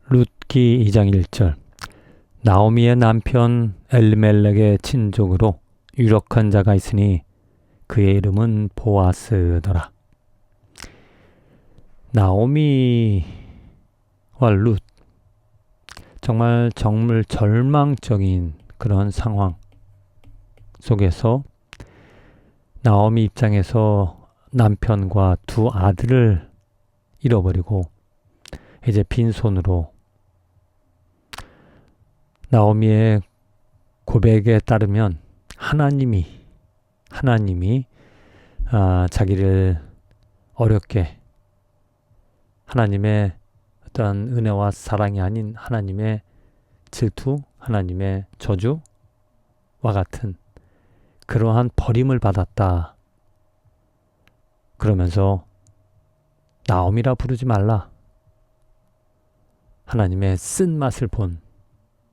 룻기 2장 1절. 나오미의 남편 엘리멜렉의 친족으로 유력한 자가 있으니 그의 이름은 보아스더라. 나오미와 룻, 정말 절망적인 그런 상황 속에서 나오미 입장에서 남편과 두 아들을 잃어버리고 이제 빈손으로, 나오미의 고백에 따르면 하나님이 자기를 어렵게, 하나님의 어떤 은혜와 사랑이 아닌 하나님의 질투, 하나님의 저주와 같은 그러한 버림을 받았다. 그러면서 나오미라 부르지 말라. 하나님의 쓴맛을 본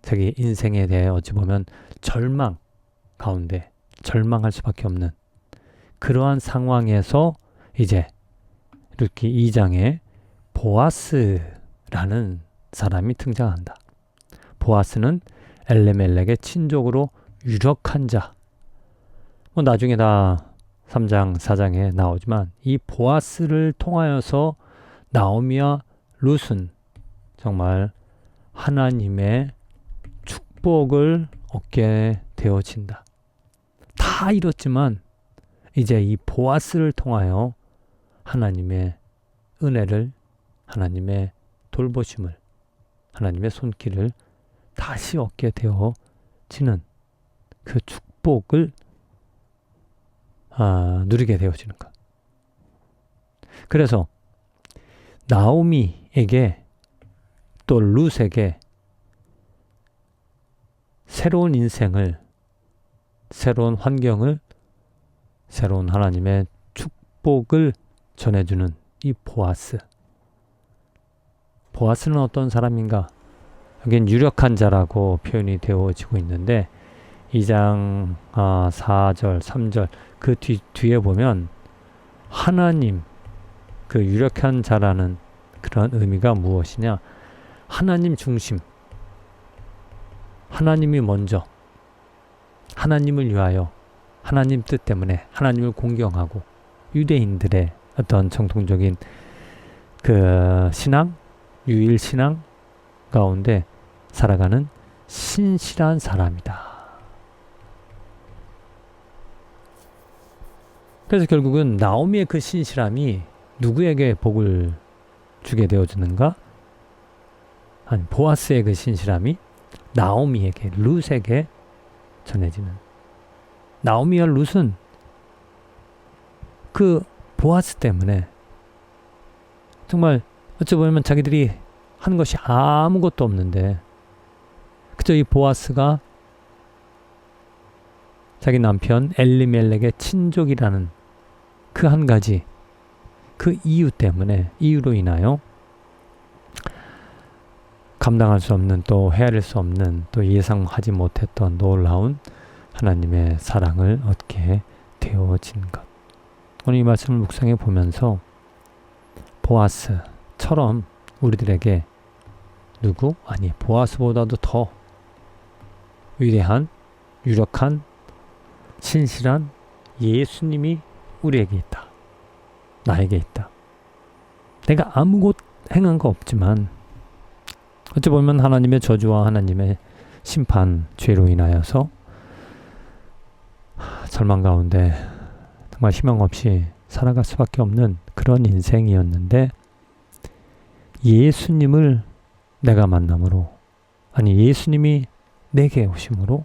자기 인생에 대해 어찌 보면 절망 가운데 절망할 수밖에 없는 그러한 상황에서 이제 룻기 2장에 보아스라는 사람이 등장한다. 보아스는 엘레멜렉의 친족으로 유력한 자. 나중에 다 3장, 4장에 나오지만 이 보아스를 통하여서 나오미와 룻은 정말 하나님의 축복을 얻게 되어진다. 다 잃었지만 이제 이 보아스를 통하여 하나님의 은혜를, 하나님의 돌보심을, 하나님의 손길을 다시 얻게 되어지는 그 축복을 누리게 되어지는 것. 그래서 나오미에게 또 룻에게 새로운 인생을, 새로운 환경을, 새로운 하나님의 축복을 전해주는 이 보아스. 보아스는 어떤 사람인가? 여긴 유력한 자라고 표현이 되어지고 있는데 2장 4절, 3절 그 뒤에 보면 하나님, 그 유력한 자라는 그런 의미가 무엇이냐? 하나님 중심, 하나님이 먼저, 하나님을 위하여, 하나님 뜻 때문에 하나님을 공경하고 유대인들의 어떤 정통적인 그 신앙, 유일 신앙 가운데 살아가는 신실한 사람이다. 그래서 결국은 나오미의 그 신실함이 누구에게 복을 주게 되어주는가? 아니, 보아스의 그 신실함이 나오미에게, 룻에게 전해지는. 나오미와 룻은 그 보아스 때문에 정말 어찌 보면 자기들이 한 것이 아무것도 없는데 그저 이 보아스가 자기 남편 엘리멜렉의 친족이라는 그 한 가지, 그 이유로 인하여 감당할 수 없는, 또 헤아릴 수 없는, 또 예상하지 못했던 놀라운 하나님의 사랑을 얻게 되어진 것. 오늘 이 말씀을 묵상해 보면서 보아스처럼 우리들에게 누구? 아니, 보아스보다도 더 위대한, 유력한, 신실한 예수님이 우리에게 있다. 나에게 있다. 내가 아무것 행한 거 없지만 어찌 보면 하나님의 저주와 하나님의 심판, 죄로 인하여서 절망 가운데 정말 희망 없이 살아갈 수밖에 없는 그런 인생이었는데 예수님을 내가 만남으로, 아니 예수님이 내게 오심으로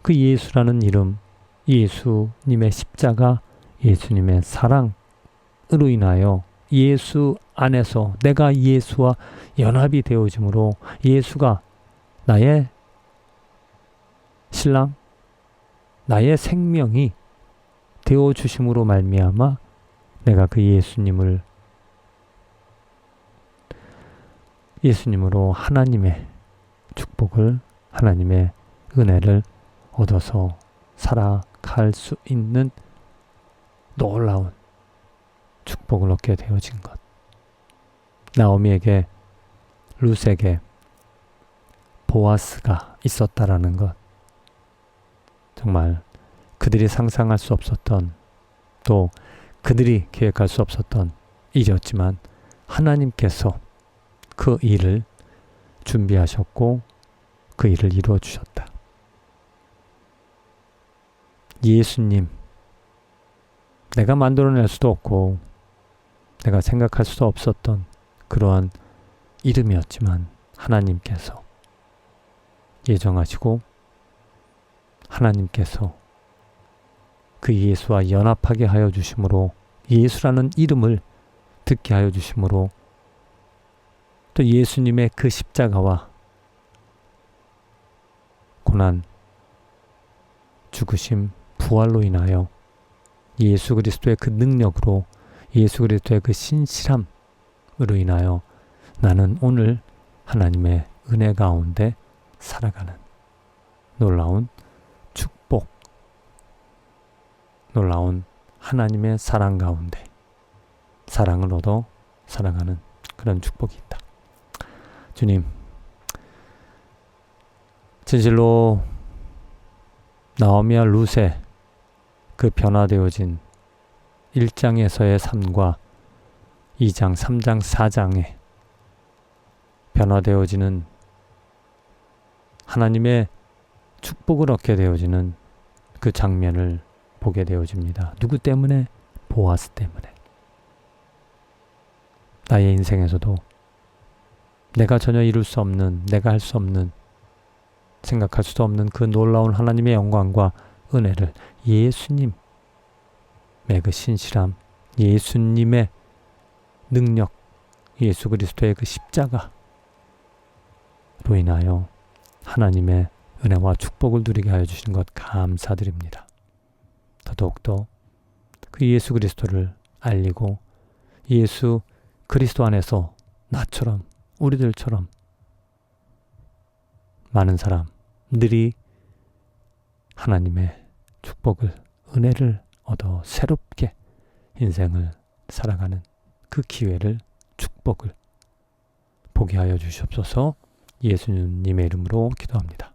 그 예수라는 이름, 예수님의 십자가, 예수님의 사랑으로 인하여 예수 안에서 내가 예수와 연합이 되어짐으로 예수가 나의 신랑, 나의 생명이 되어주심으로 말미암아 내가 그 예수님으로 하나님의 축복을, 하나님의 은혜를 얻어서 살아갈 수 있는 놀라운 축복을 얻게 되어진 것. 나오미에게 룻에게 보아스가 있었다라는 것, 정말 그들이 상상할 수 없었던, 또 그들이 계획할 수 없었던 일이었지만 하나님께서 그 일을 준비하셨고 그 일을 이루어 주셨다. 예수님, 내가 만들어낼 수도 없고 내가 생각할 수도 없었던 그러한 이름이었지만 하나님께서 예정하시고 하나님께서 그 예수와 연합하게 하여 주심으로, 예수라는 이름을 듣게 하여 주심으로, 또 예수님의 그 십자가와 고난, 죽으심, 부활로 인하여 예수 그리스도의 그 능력으로, 예수 그리스도의 그 신실함으로 인하여 나는 오늘 하나님의 은혜 가운데 살아가는 놀라운 축복, 놀라운 하나님의 사랑 가운데 사랑을 얻어 살아가는 그런 축복이 있다. 주님, 진실로 나오미와 룻의 그 변화되어진 1장에서의 삶과 2장, 3장, 4장에 변화되어지는 하나님의 축복을 얻게 되어지는 그 장면을 보게 되어집니다. 누구 때문에? 보아스 때문에. 나의 인생에서도 내가 전혀 이룰 수 없는, 내가 할 수 없는, 생각할 수도 없는 그 놀라운 하나님의 영광과 은혜를 예수님의 그 신실함, 예수님의 능력, 예수 그리스도의 그 십자가로 인하여 하나님의 은혜와 축복을 누리게 하여 주시는 것 감사드립니다. 더더욱더 그 예수 그리스도를 알리고 예수 그리스도 안에서 나처럼, 우리들처럼 많은 사람들이 하나님의 축복을, 은혜를 얻어 새롭게 인생을 살아가는 그 기회를, 축복을 보게 하여 주시옵소서. 예수님의 이름으로 기도합니다.